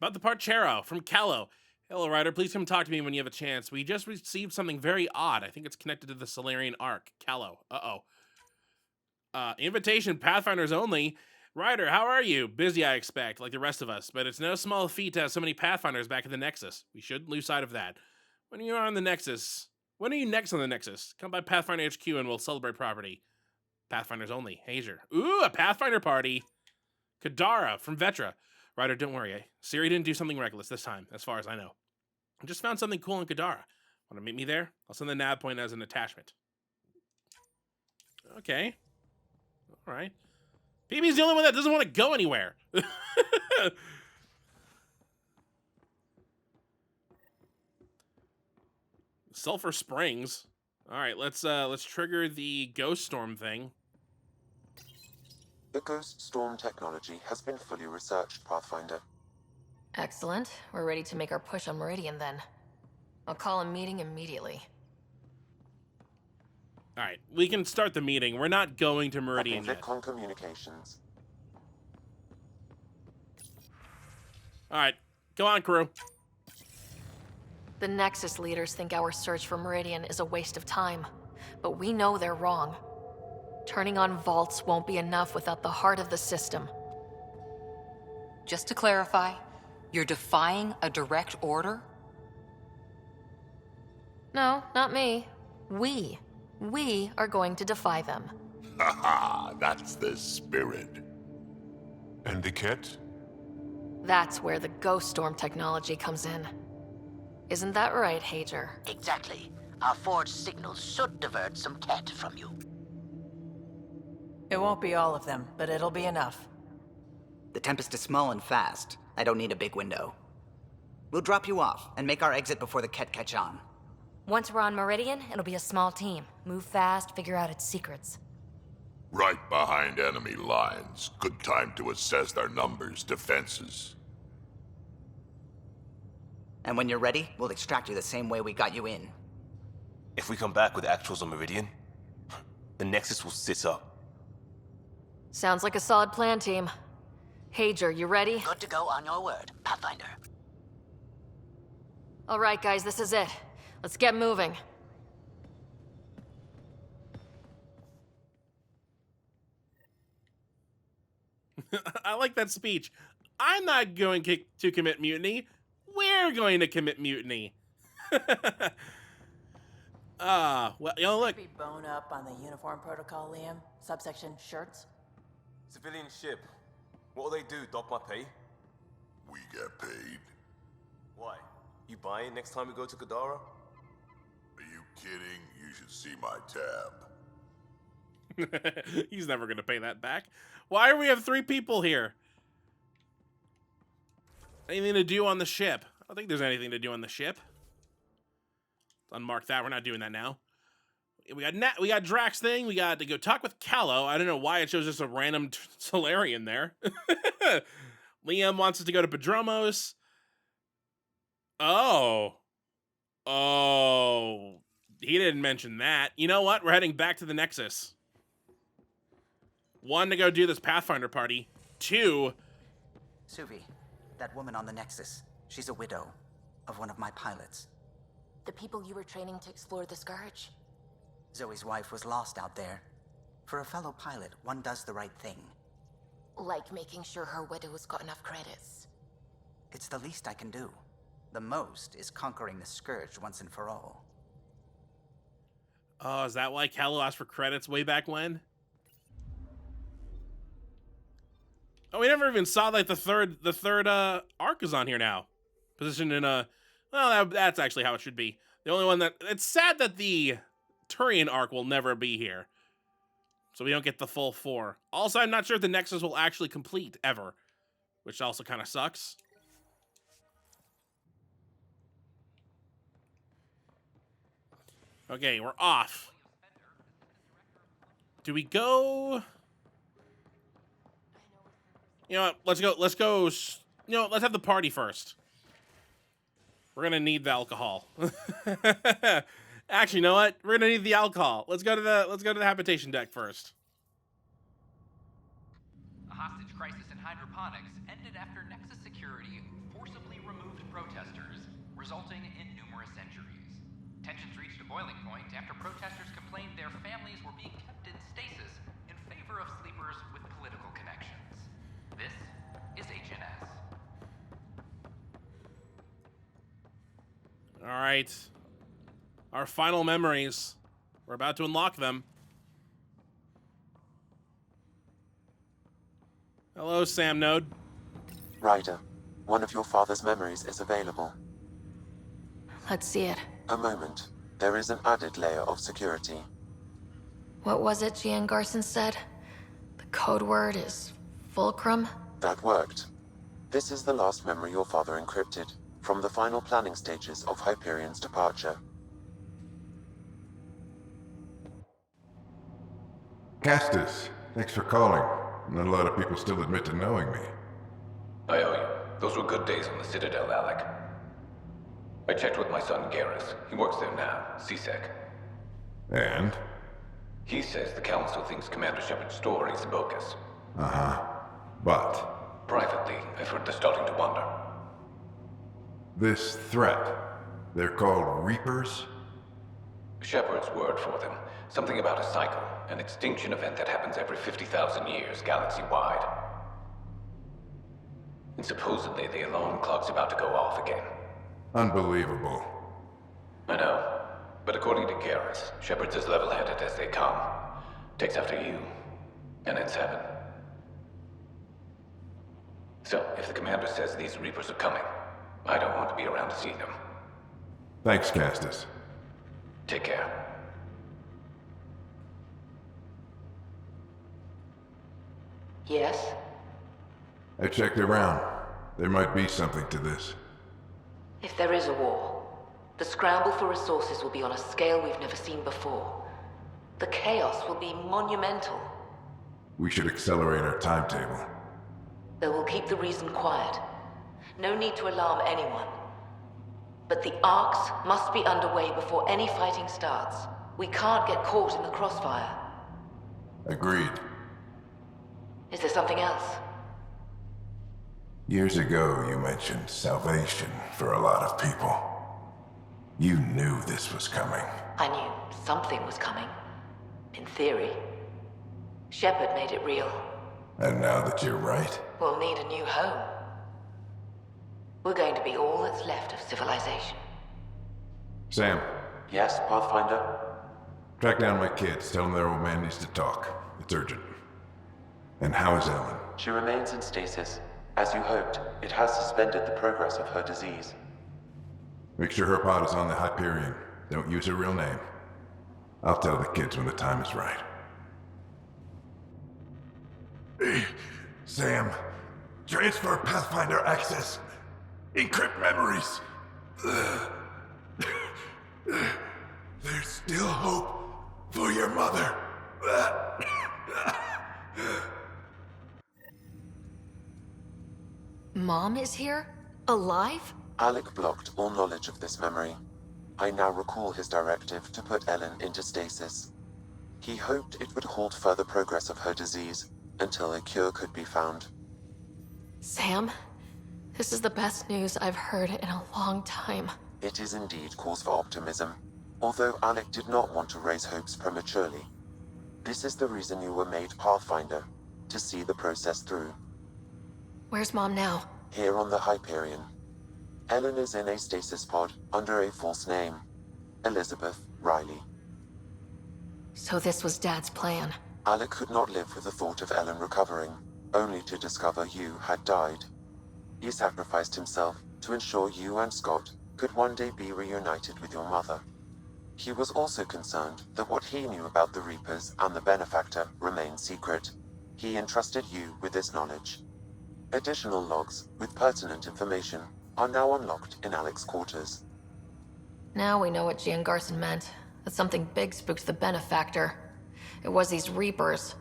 About the Parchero from Callo. Hello, Ryder. Please come talk to me when you have a chance. We just received something very odd. I think it's connected to the Solarian Ark. Callo. Uh-oh. Invitation, Pathfinders only. Ryder, how are you? Busy, I expect, like the rest of us. But it's no small feat to have so many Pathfinders back in the Nexus. We shouldn't lose sight of that. When you're on the Nexus, When are you next on the Nexus? Come by Pathfinder HQ and we'll celebrate property. Pathfinders only. Hazer. Ooh, a Pathfinder party. Kadara from Vetra. Ryder, don't worry. Siri didn't do something reckless this time, as far as I know. I just found something cool in Kadara. Want to meet me there? I'll send the nav point as an attachment. Okay. All right. PB's the only one that doesn't want to go anywhere. Sulfur Springs. All right, let's trigger the Ghost Storm thing. The Ghost Storm technology has been fully researched, Pathfinder. Excellent. We're ready to make our push on Meridian then. I'll call a meeting immediately. All right, we can start the meeting. We're not going to Meridian yet. Vidcon communications. All right, go on, crew. The Nexus leaders think our search for Meridian is a waste of time, but we know they're wrong. Turning on vaults won't be enough without the heart of the system. Just to clarify, you're defying a direct order? No, not me. We are going to defy them. Haha, that's the spirit. And the cat? That's where the Ghost Storm technology comes in. Isn't that right, Hager? Exactly. Our forged signals should divert some cat from you. It won't be all of them, but it'll be enough. The Tempest is small and fast. I don't need a big window. We'll drop you off and make our exit before the Ket catch on. Once we're on Meridian, it'll be a small team. Move fast, figure out its secrets. Right behind enemy lines. Good time to assess their numbers, defenses. And when you're ready, we'll extract you the same way we got you in. If we come back with actuals on Meridian, the Nexus will sit up. Sounds like a solid plan, team. Hager, you ready? Good to go on your word, Pathfinder. All right, guys, this is it. Let's get moving. I like that speech. I'm not going to commit mutiny. We're going to commit mutiny. Well, you know, look. Be bone up on the uniform protocol, Liam. Subsection shirts. Civilian ship. What'll they do, dock my pay? We get paid. Why? You buy it next time we go to Kadara? Are you kidding? You should see my tab. He's never going to pay that back. Why do we have 3 people here? Anything to do on the ship? I don't think there's anything to do on the ship. Let's unmark that. We're not doing that now. We got Drax thing. We got to go talk with Callow. I don't know why it shows just a random Solarian there. Liam wants us to go to Padromos. Oh, he didn't mention that. You know what? We're heading back to the Nexus. 1, to go do this Pathfinder party. 2. Suvi, that woman on the Nexus. She's a widow of one of my pilots. The people you were training to explore the Scourge? Zoe's wife was lost out there. For a fellow pilot, one does the right thing. Like making sure her widow's got enough credits. It's the least I can do. The most is conquering the Scourge once and for all. Oh, is that why Callow asked for credits way back when? Oh, we never even saw like the third Ark is on here now. Positioned in a, well, that's actually how it should be. The only one that, it's sad that the Turian Ark will never be here. So we don't get the full 4. Also, I'm not sure if the Nexus will actually complete ever, which also kind of sucks. Okay, we're off. Do we go? You know what? Let's go. You know what? Let's have the party first. We're gonna need the alcohol. Actually, you know what? We're gonna need the alcohol. Let's go to the habitation deck first. A hostage crisis in hydroponics ended after Nexus security forcibly removed protesters, resulting in numerous injuries. Tensions reached a boiling point after protesters complained their families were being kept in stasis in favor of sleepers with political connections. This is HNS. All right. Our final memories. We're about to unlock them. Hello, Sam Node. Ryder, one of your father's memories is available. Let's see it. A moment. There is an added layer of security. What was it Gian Garson said? The code word is Fulcrum? That worked. This is the last memory your father encrypted, from the final planning stages of Hyperion's departure. Castus, thanks for calling. Not a lot of people still admit to knowing me. I owe you. Those were good days on the Citadel, Alec. I checked with my son Garrus. He works there now, CSEC. And? He says the Council thinks Commander Shepard's story is bogus. Uh-huh. But? Privately, I've heard they're starting to wonder. This threat, they're called Reapers? Shepard's word for them. Something about a cycle, an extinction event that happens every 50,000 years, galaxy-wide. And supposedly the alarm clock's about to go off again. Unbelievable. I know. But according to Garrus, Shepard's as level-headed as they come. Takes after you, and ends heaven. So, if the Commander says these Reapers are coming, I don't want to be around to see them. Thanks, Castus. Take care. Yes? I checked around. There might be something to this. If there is a war, the scramble for resources will be on a scale we've never seen before. The chaos will be monumental. We should accelerate our timetable. They will keep the reason quiet. No need to alarm anyone. But the arcs must be underway before any fighting starts. We can't get caught in the crossfire. Agreed. Is there something else? Years ago, you mentioned salvation for a lot of people. You knew this was coming. I knew something was coming. In theory. Shepard made it real. And now that you're right, We'll need a new home. We're going to be all that's left of civilization. Sam, Yes, Pathfinder? track down my kids. Tell them their old man needs to talk. It's urgent. And how is Ellen? She remains in stasis. As you hoped, it has suspended the progress of her disease. Make sure her pod is on the Hyperion. Don't use her real name. I'll tell the kids when the time is right. Sam, transfer Pathfinder access. Encrypt memories. There's still hope for your mother. Mom is here? Alive? Alec blocked all knowledge of this memory. I now recall his directive to put Ellen into stasis. He hoped it would halt further progress of her disease until a cure could be found. Sam? This is the best news I've heard in a long time. It is indeed cause for optimism, although Alec did not want to raise hopes prematurely. This is the reason you were made Pathfinder, to see the process through. Where's Mom now? Here on the Hyperion. Ellen is in a stasis pod under a false name. Elizabeth Riley. So this was Dad's plan. Alec could not live with the thought of Ellen recovering, only to discover you had died. He sacrificed himself to ensure you and Scott could one day be reunited with your mother. He was also concerned that what he knew about the Reapers and the Benefactor remained secret. He entrusted you with this knowledge. Additional logs with pertinent information are now unlocked in Alec's quarters. Now we know what Gian Garson meant. That something big spooked the Benefactor. It was these Reapers.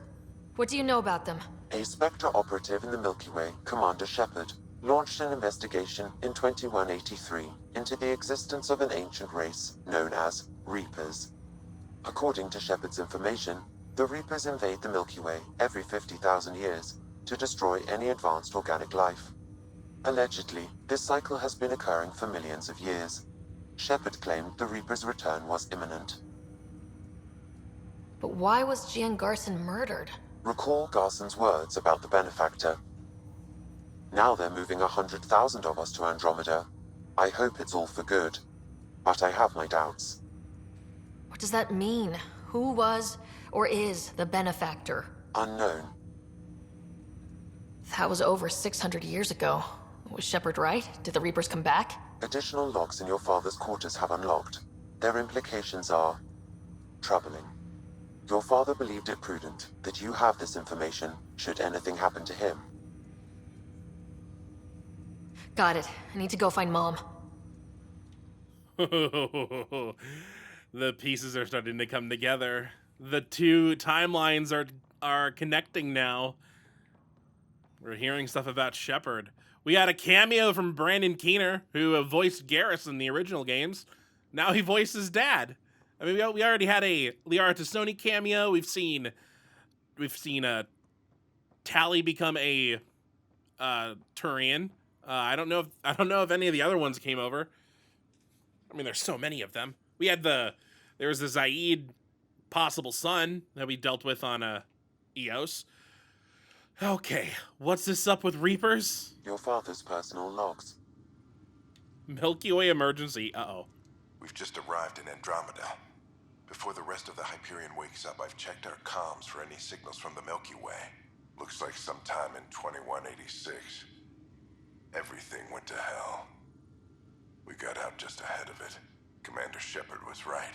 What do you know about them? A Spectre operative in the Milky Way, Commander Shepard, launched an investigation in 2183 into the existence of an ancient race known as Reapers. According to Shepard's information, the Reapers invade the Milky Way every 50,000 years to destroy any advanced organic life. Allegedly, this cycle has been occurring for millions of years. Shepard claimed the Reapers' return was imminent. But why was Gian Garson murdered? Recall Garson's words about the Benefactor. Now they're moving 100,000 of us to Andromeda. I hope it's all for good, but I have my doubts. What does that mean? Who was or is the benefactor? Unknown. That was over 600 years ago. Was Shepard right? Did the Reapers come back? Additional logs in your father's quarters have unlocked. Their implications are troubling. Your father believed it prudent that you have this information should anything happen to him. Got it. I need to go find Mom. The pieces are starting to come together. The two timelines are connecting now. We're hearing stuff about Shepard. We had a cameo from Brandon Keener, who voiced Garrus in the original games. Now he voices Dad. I mean, we already had a Liara Tassoni cameo. We've seen Tally become a Turian. I don't know if any of the other ones came over. I mean, there's so many of them. There was the Zaid possible son that we dealt with on EOS. Okay, what's this up with Reapers? Your father's personal logs. Milky Way emergency. Uh-oh. We've just arrived in Andromeda. Before the rest of the Hyperion wakes up, I've checked our comms for any signals from the Milky Way. Looks like sometime in 2186. Everything went to hell. We got out just ahead of it. Commander Shepard was right.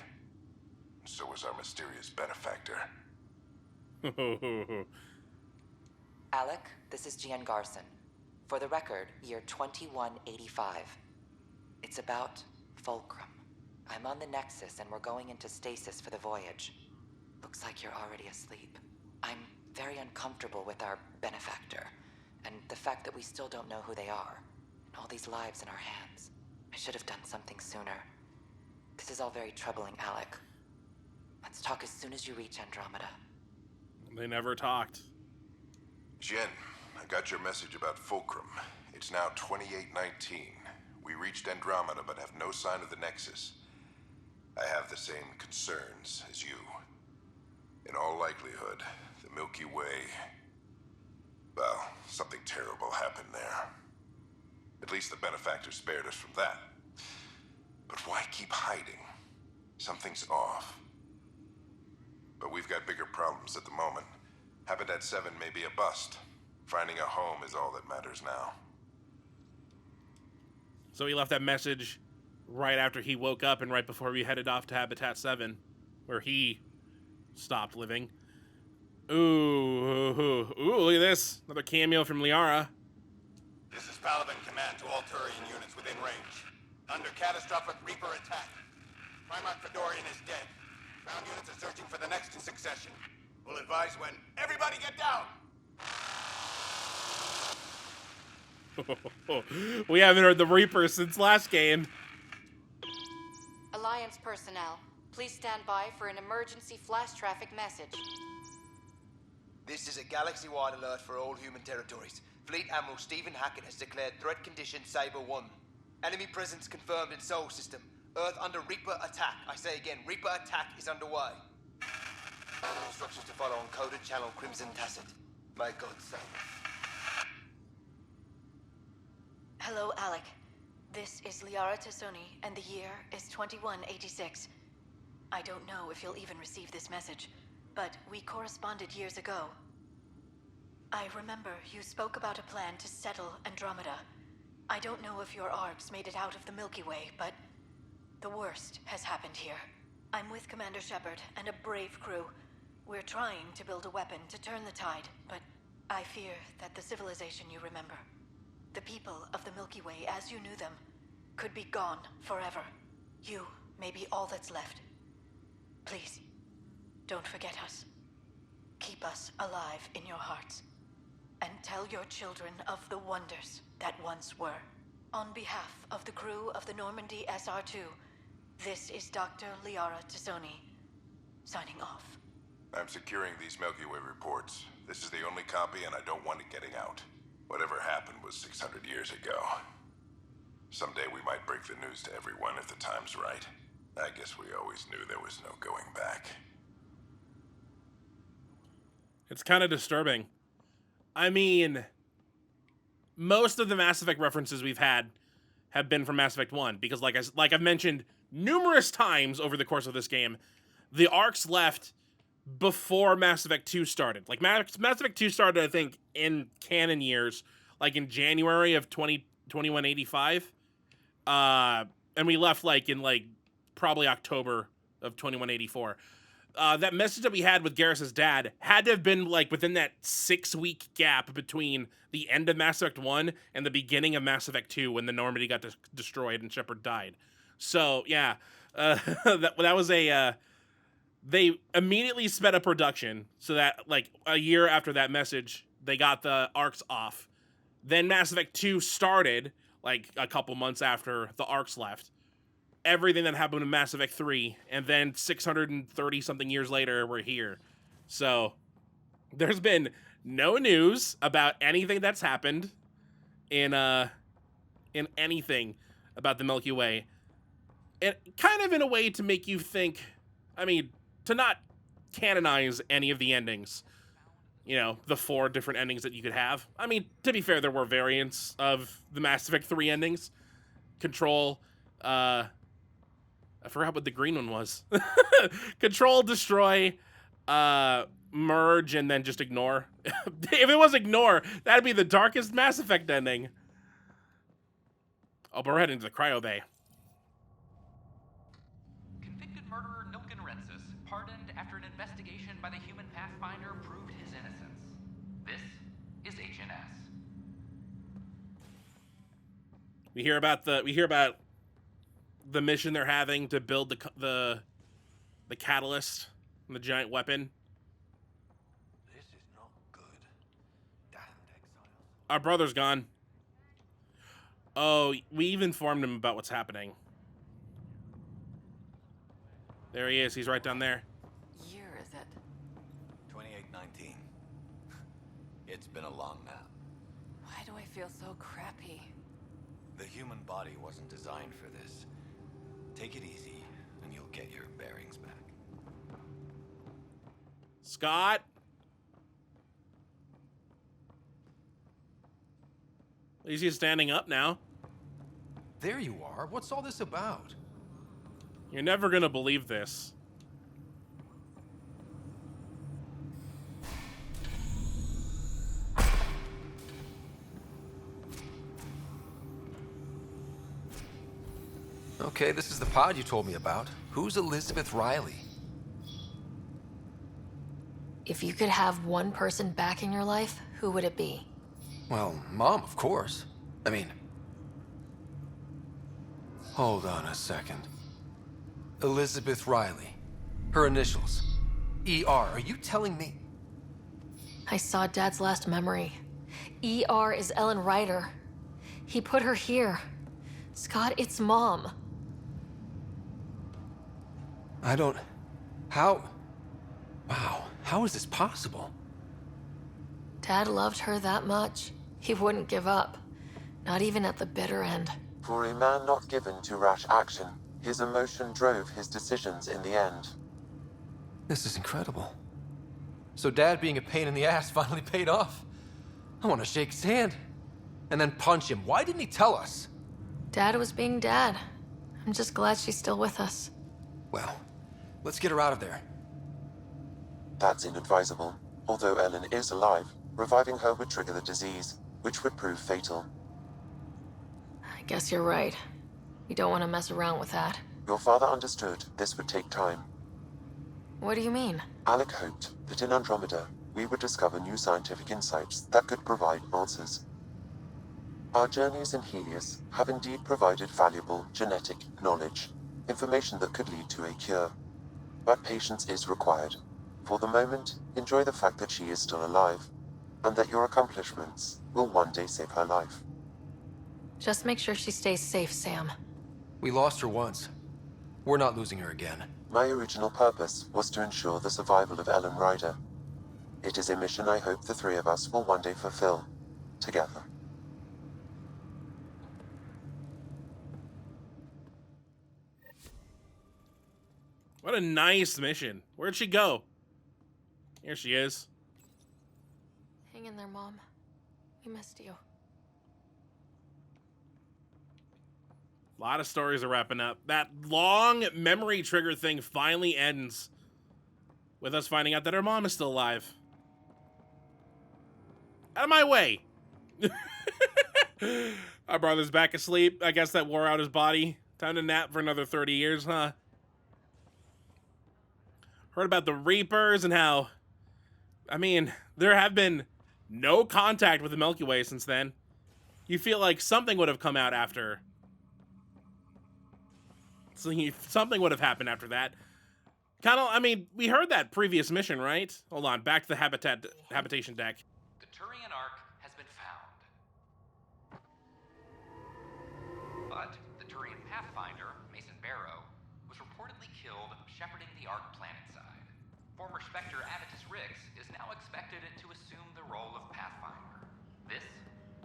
And so was our mysterious benefactor. Alec, this is Gian Garson. For the record, year 2185. It's about Fulcrum. I'm on the Nexus and we're going into stasis for the voyage. Looks like you're already asleep. I'm very uncomfortable with our benefactor, and the fact that we still don't know who they are, and all these lives in our hands. I should have done something sooner. This is all very troubling, Alec. Let's talk as soon as you reach Andromeda. They never talked. Jen, I got your message about Fulcrum. It's now 2819. We reached Andromeda but have no sign of the Nexus. I have the same concerns as you. In all likelihood, the Milky Way... well, something terrible happened there. At least the benefactor spared us from that. But why keep hiding? Something's off. But we've got bigger problems at the moment. Habitat 7 may be a bust. Finding a home is all that matters now. So he left that message right after he woke up and right before we headed off to Habitat 7, where he stopped living. Ooh, look at this. Another cameo from Liara. This is Paladin command to all Turian units within range. Under catastrophic Reaper attack. Primarch Fedorian is dead. Ground units are searching for the next in succession. We'll advise when. Everybody get down! We haven't heard the Reaper since last game. Alliance personnel, please stand by for an emergency flash traffic message. This is a galaxy-wide alert for all human territories. Fleet Admiral Stephen Hackett has declared threat condition Saber 1. Enemy presence confirmed in Sol System. Earth under Reaper attack. I say again, Reaper attack is underway. Instructions to follow on coded channel Crimson Tacit. May God save us. Hello, Alec. This is Liara Tassoni, and the year is 2186. I don't know if you'll even receive this message, but we corresponded years ago. I remember you spoke about a plan to settle Andromeda. I don't know if your Arks made it out of the Milky Way, but the worst has happened here. I'm with Commander Shepard and a brave crew. We're trying to build a weapon to turn the tide, but I fear that the civilization you remember, the people of the Milky Way as you knew them, could be gone forever. You may be all that's left. Please, don't forget us. Keep us alive in your hearts. And tell your children of the wonders that once were. On behalf of the crew of the Normandy SR2, this is Dr. Liara Tassoni, signing off. I'm securing these Milky Way reports. This is the only copy and I don't want it getting out. Whatever happened was 600 years ago. Someday we might break the news to everyone if the time's right. I guess we always knew there was no going back. It's kind of disturbing. I mean, most of the Mass Effect references we've had have been from Mass Effect 1, because like I've mentioned numerous times over the course of this game, the Arks left before Mass Effect 2 started. Like, Mass Effect 2 started, I think, in canon years, like in January of 2185. And we left, like, in, like, probably October of 2184. That message that we had with Garrus's dad had to have been, like, within that 6-week gap between the end of Mass Effect 1 and the beginning of Mass Effect 2 when the Normandy got destroyed and Shepard died. So, yeah, that was a... they immediately sped up production so that, like, a year after that message, they got the Arks off. Then Mass Effect 2 started, like, a couple months after the Arks left. Everything that happened in Mass Effect 3, and then 630-something years later, we're here. So, there's been no news about anything that's happened in anything about the Milky Way. And kind of in a way to make you think, I mean, to not canonize any of the endings. You know, the 4 different endings that you could have. I mean, to be fair, there were variants of the Mass Effect 3 endings. Control, I forgot what the green one was. Control, destroy, merge, and then just ignore. If it was ignore, that'd be the darkest Mass Effect ending. Oh, but we're heading to the cryo bay. Convicted murderer Nilken Rensis, pardoned after an investigation by the human Pathfinder proved his innocence. This is HNS. We hear about the mission they're having to build the catalyst and the giant weapon. This is not good. Damned exiles. Our brother's gone. Oh, we've informed him about what's happening. There he is. He's right down there. Year is it? 2819. It's been a long nap. Why do I feel so crappy? The human body wasn't designed for this. Take it easy, and you'll get your bearings back. Scott? At least he's standing up now. There you are. What's all this about? You're never gonna believe this. Okay, this is the pod you told me about. Who's Elizabeth Riley? If you could have one person back in your life, who would it be? Well, Mom, of course. I mean... Hold on a second. Elizabeth Riley. Her initials. ER. Are you telling me... I saw Dad's last memory. ER is Ellen Ryder. He put her here. Scott, it's Mom. I don't... How... Wow, how is this possible? Dad loved her that much. He wouldn't give up. Not even at the bitter end. For a man not given to rash action, his emotion drove his decisions in the end. This is incredible. So Dad being a pain in the ass finally paid off. I want to shake his hand. And then punch him. Why didn't he tell us? Dad was being Dad. I'm just glad she's still with us. Well, let's get her out of there. That's inadvisable. Although Ellen is alive, reviving her would trigger the disease, which would prove fatal. I guess you're right. We don't want to mess around with that. Your father understood this would take time. What do you mean? Alec hoped that in Andromeda, we would discover new scientific insights that could provide answers. Our journeys in Heleus have indeed provided valuable genetic knowledge, information that could lead to a cure. But patience is required. For the moment, enjoy the fact that she is still alive, and that your accomplishments will one day save her life. Just make sure she stays safe, Sam. We lost her once. We're not losing her again. My original purpose was to ensure the survival of Ellen Ryder. It is a mission I hope the three of us will one day fulfill, together. What a nice mission. Where'd she go? Here she is. Hang in there, Mom. We missed you. A lot of stories are wrapping up. That long memory trigger thing finally ends with us finding out that her mom is still alive. Out of my way! Our brother's back asleep. I guess that wore out his body. Time to nap for another 30 years, huh? Heard about the Reapers and how... I mean, there have been no contact with the Milky Way since then. You feel like something would have come out after. Something would have happened after that. Kind of, I mean, we heard that previous mission, right? Hold on, back to the habitation deck. The Turian Ark has been found. But the Turian Pathfinder, Mason Barrow, was reportedly killed shepherding the Ark planetside. Former Spectre Avitus Rix is now expected to assume the role of Pathfinder. This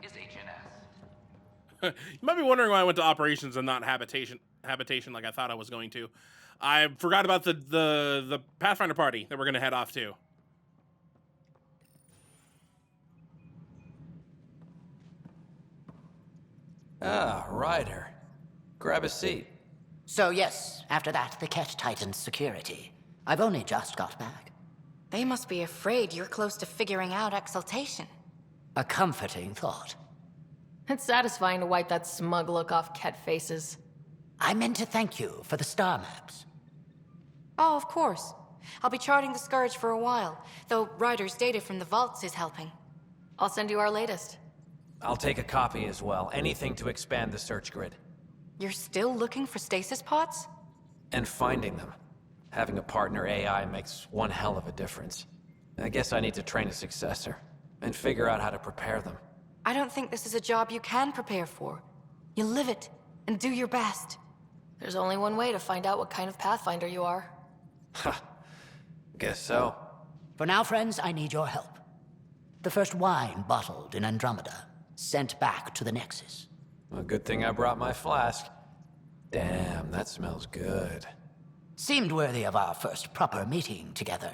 is HNS. You might be wondering why I went to operations and not habitation like I thought I was going to. I forgot about the Pathfinder party that we're going to head off to. Ah, Ryder. Grab a seat. So yes, after that, the Ket tightened security. I've only just got back. They must be afraid you're close to figuring out exaltation. A comforting thought. It's satisfying to wipe that smug look off Ket faces. I meant to thank you for the star maps. Oh, of course. I'll be charting the Scourge for a while, though Ryder's data from the vaults is helping. I'll send you our latest. I'll take a copy as well. Anything to expand the search grid. You're still looking for stasis pods? And finding them. Having a partner AI makes one hell of a difference. I guess I need to train a successor, and figure out how to prepare them. I don't think this is a job you can prepare for. You live it, and do your best. There's only one way to find out what kind of Pathfinder you are. Ha. Guess so. For now, friends, I need your help. The first wine bottled in Andromeda, sent back to the Nexus. A good thing I brought my flask. Damn, that smells good. Seemed worthy of our first proper meeting together.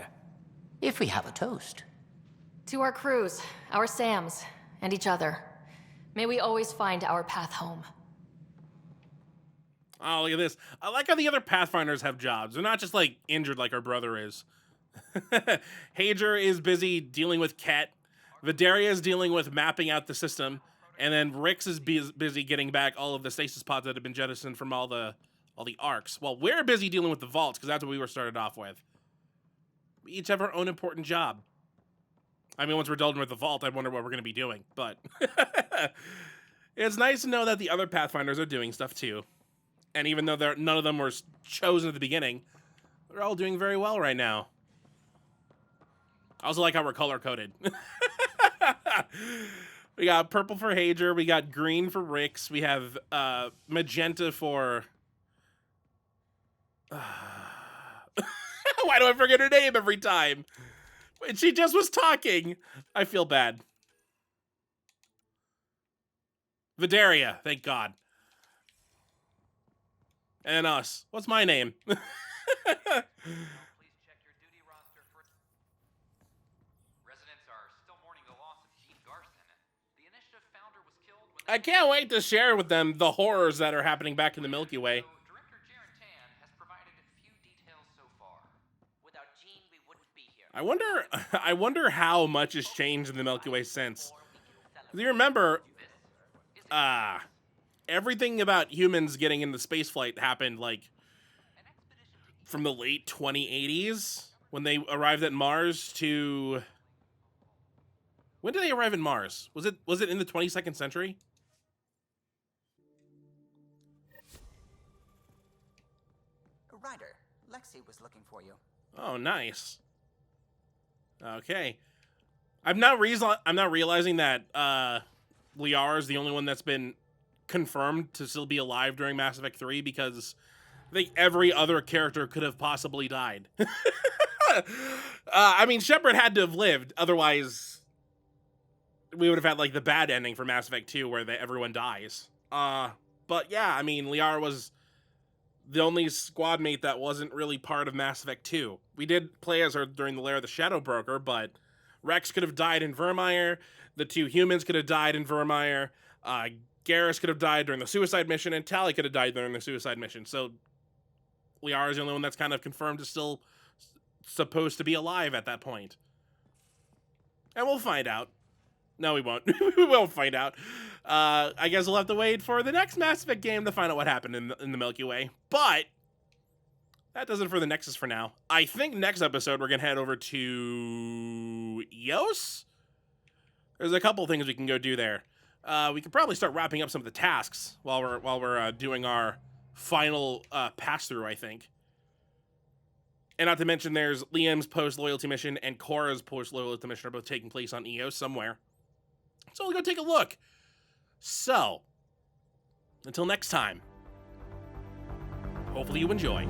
If we have a toast. To our crews, our Sams, and each other. May we always find our path home. Oh, look at this. I like how the other Pathfinders have jobs. They're not just, like, injured like our brother is. Hager is busy dealing with Ket. Vidaria is dealing with mapping out the system. And then Rix is busy getting back all of the stasis pods that have been jettisoned from all the arcs. Well, we're busy dealing with the vaults, because that's what we were started off with. We each have our own important job. I mean, once we're done with the vault, I wonder what we're going to be doing. But it's nice to know that the other Pathfinders are doing stuff, too. And even though none of them were chosen at the beginning, they're all doing very well right now. I also like how we're color-coded. We got purple for Hager. We got green for Rix. We have magenta for... Why do I forget her name every time? She just was talking. I feel bad. Vidaria, thank God. And us. What's my name? I can't wait to share with them the horrors that are happening back in the Milky Way. I wonder how much has changed in the Milky Way since. You remember, everything about humans getting into spaceflight happened, like, from the late 2080s, when they arrived at Mars to... When did they arrive at Mars? Was it in the 22nd century? Ryder, Lexi was looking for you. Oh, nice. Okay. I'm not realizing that Liara is the only one that's been confirmed to still be alive during Mass Effect 3, because I think every other character could have possibly died. I mean, Shepard had to have lived, otherwise we would have had, like, the bad ending for Mass Effect 2 where everyone dies. But yeah, I mean, Liara was the only squad mate that wasn't really part of Mass Effect 2. We did play as her during the Lair of the Shadow Broker, but Rex could have died in Vermeer, the two humans could have died in Vermeer, Garrus could have died during the suicide mission, and Tali could have died during the suicide mission. So Liara is the only one that's kind of confirmed to still supposed to be alive at that point? And we'll find out. No, we won't. We won't find out. I guess we'll have to wait for the next Mass Effect game to find out what happened in the Milky Way. But that does it for the Nexus for now. I think next episode we're going to head over to Eos? There's a couple things we can go do there. We could probably start wrapping up some of the tasks while we're doing our final pass-through, I think. And not to mention there's Liam's post-loyalty mission and Cora's post-loyalty mission are both taking place on Eos somewhere. So we'll go take a look. So, until next time, hopefully you enjoy.